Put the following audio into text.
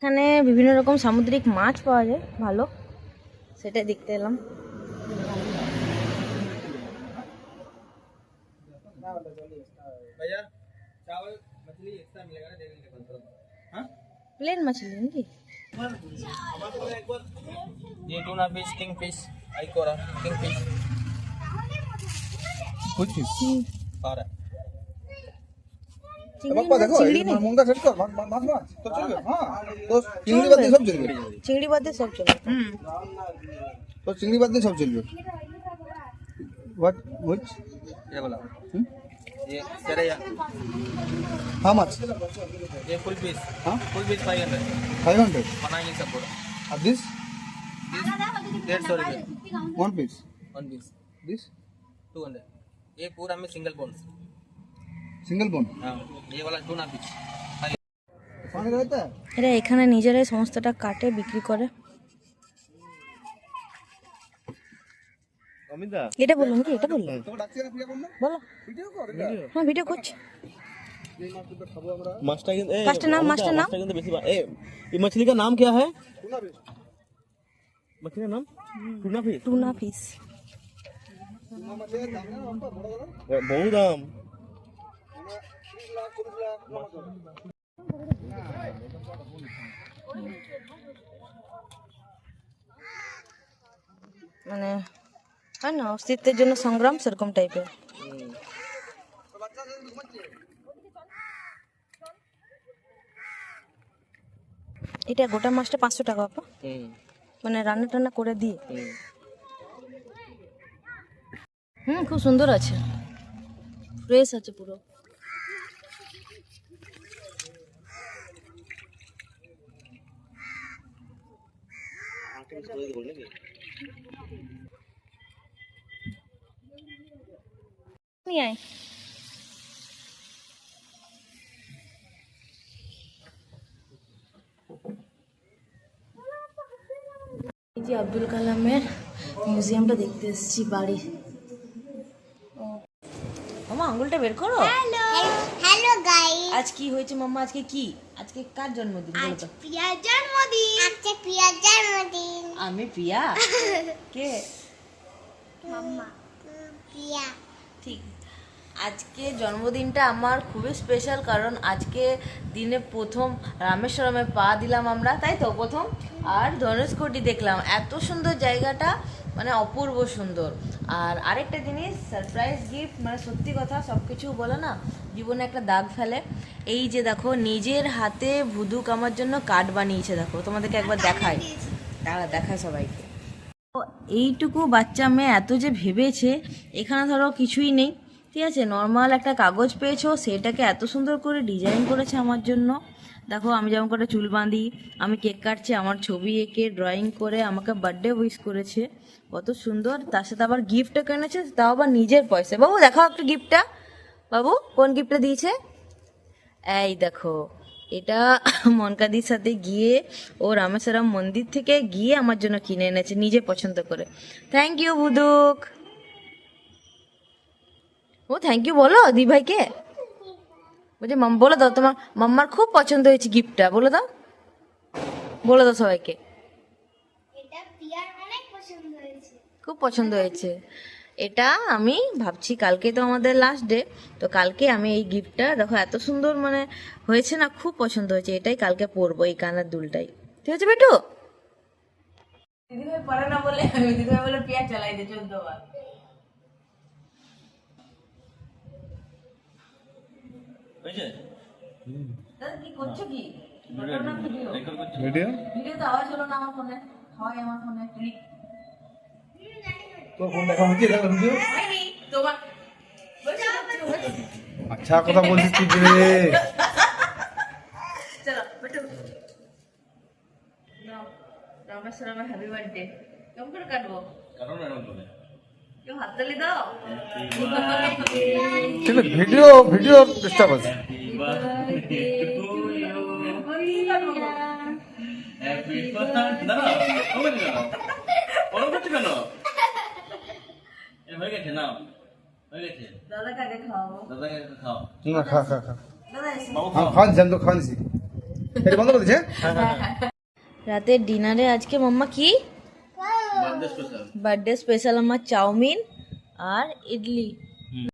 এখানে বিভিন্ন রকম সামুদ্রিক মাছ পাওয়া যায় ভালো, সেটাই দেখতে এলাম। প্লেন মাছলি নাকি? ये टूना फिश, किंग फिश, आइकोरा, किंग फिश, कुछ फिश आ रहा है। চিংড়ি নেই? মুঙ্গা সেট কর মাছ মাছ তো চলবে। হ্যাঁ তো চিংড়ি বাদ দিয়ে সব চলবে। চিংড়ি বাদে সব চলে। তো চিংড়ি বাদ দিয়ে সব চলবে। व्हाट व्हिच ये वाला ये सेरेया, हाउ मच ये फुल पीस, हाँ फुल पीस 500 500 बनाएंगे सब पूरा। और दिस 150 रुपये one piece one piece, this 200। ये पूरा में सिंगल बोन। सिंगल बोन हाँ ये वाला टूना फिश। पानी रहता है এরা এখানে নিজেরাই সমস্তটা কাটে বিক্রি করে। অমিতা এটা বললাম কি? এটা বললাম তো ডাকছে না প্রিয়া বন্ধু বলো। ভিডিও কর হ্যাঁ ভিডিও করছি। এই মাছটা খাবো আমরা मास्टर के ए मास्टर नाम, मास्टर नाम? मास्टर के बेसी ए ये मछली का नाम क्या है? টুনা ফিশ मछली का नाम tuna fish. Tuna fish. Tuna মাছের দাম না অল্প বড় বড় बहुत दाम। আমরা 30 লাখ 40 লাখ টুনা মাছ মানে হয় না অস্তিত্বের জন্য সংগ্রাম, সেরকম টাইপের। এটা গোটা মাছটা 500 টাকা আপা, মানে রান্না টান্না করে দিয়ে। খুব সুন্দর আছে, ফ্রেশ আছে পুরো। নিয়ে আয়। এই যে আব্দুল কালামের মিউজিয়ামটা দেখতে এসেছি বাড়ি। মামা আঙ্গুলটা বের করো। হ্যালো হ্যালো গাইস, আজ কি হয়েছে মাম্মা? আজকে কি? আজকে কার জন্মদিন বলো তো? প্রিয়ার জন্মদিন। আজকে প্রিয়ার জন্মদিন। আমি প্রিয়া? কে? মাম্মা প্রিয়া। ঠিক। আজকে জন্মদিনটা আমার খুবই স্পেশাল, কারণ আজকে দিনে প্রথম রামেশ্বরমে পা দিলাম আমরা, তাই তো প্রথম। আর ধনুষকোটি দেখলাম, এত সুন্দর জায়গাটা, মানে অপূর্ব সুন্দর। আর আরেকটা জিনিস, সারপ্রাইজ গিফট, মানে সত্যি কথা সব কিছু বলে না জীবনে একটা দাগ ফেলে। এই যে দেখো নিজের হাতে ভুদুক আমার জন্য কার্ড বানিয়েছে, দেখো তোমাদেরকে একবার দেখায়, দেখায় সবাইকে। এইটুকু বাচ্চা মেয়ে এত যে ভেবেছে, এখানে ধরো কিছুই নেই, ঠিক আছে, নর্মাল একটা কাগজ পেয়েছো, সেটাকে এত সুন্দর করে ডিজাইন করেছে আমার জন্য। দেখো আমি যেমন করে চুল বাঁধি, আমি কেক কাটছি, আমার ছবি এঁকে ড্রয়িং করে আমাকে বার্থডে উইশ করেছে, কত সুন্দর। তার সাথে আবার গিফটও কিনেছে, তাও আবার নিজের পয়সা। বাবু দেখাও একটু গিফটটা, বাবু কোন গিফটটা দিয়েছে? এই দেখো, এটা মনকাদির সাথে গিয়ে ও রামেশ্বরম মন্দির থেকে গিয়ে আমার জন্য কিনে এনেছে নিজে পছন্দ করে। Thank you Buduk. ও থ্যাংক ইউ বলো দি ভাইকে, বলছে বলে দাও তোমার মাম্মার খুব পছন্দ হয়েছে গিফটটা, বলে দাও, বলে দাও সবাইকে। এটা প্রিয়ার অনেক পছন্দ হয়েছে। খুব পছন্দ হয়েছে। এটা আমি ভাবছি, কালকে তো আমাদের লাস্ট ডে, তো কালকে আমি এই গিফটটা দেখো এত সুন্দর মানে হয়েছে না, খুব পছন্দ হয়েছে। এটাই কালকে পরবো, এই কানের দুলটাই। ঠিক আছে বেটু? দিদিভাই পরে না বলে, দিদিভাই বলে পিয়া চালাই দে 14 বার। দাদা কি করছো? কি ভিডিও ভিডিও তো আওয়াজ হলো না আমার ফোনে, হয় আমার ফোনে ক্লিক তো ফোন দেখা হচ্ছে দেখো ভিডিও হয়নি তোমার। আচ্ছা কথা বলছিস তুই রে চলো বেটু নাও, রামেশ্বরমের হ্যাপি বার্থডে। কেমন করে কাটবো? কেউ হাততালি দাও। ঠিক আছে ভিডিও ভিডিও ডিস্টার্ব আছে দাদাকে আগে খাওয়াবো। না খা খা খা দাদা এসে খাওয়ান জান তো খাওয়ান সি এটা বন্ধ করে দিচ্ছে রাতের ডিনারে আজকে মাম্মা কি বার্থডে স্পেশাল আমার চাউমিন আর ইডলি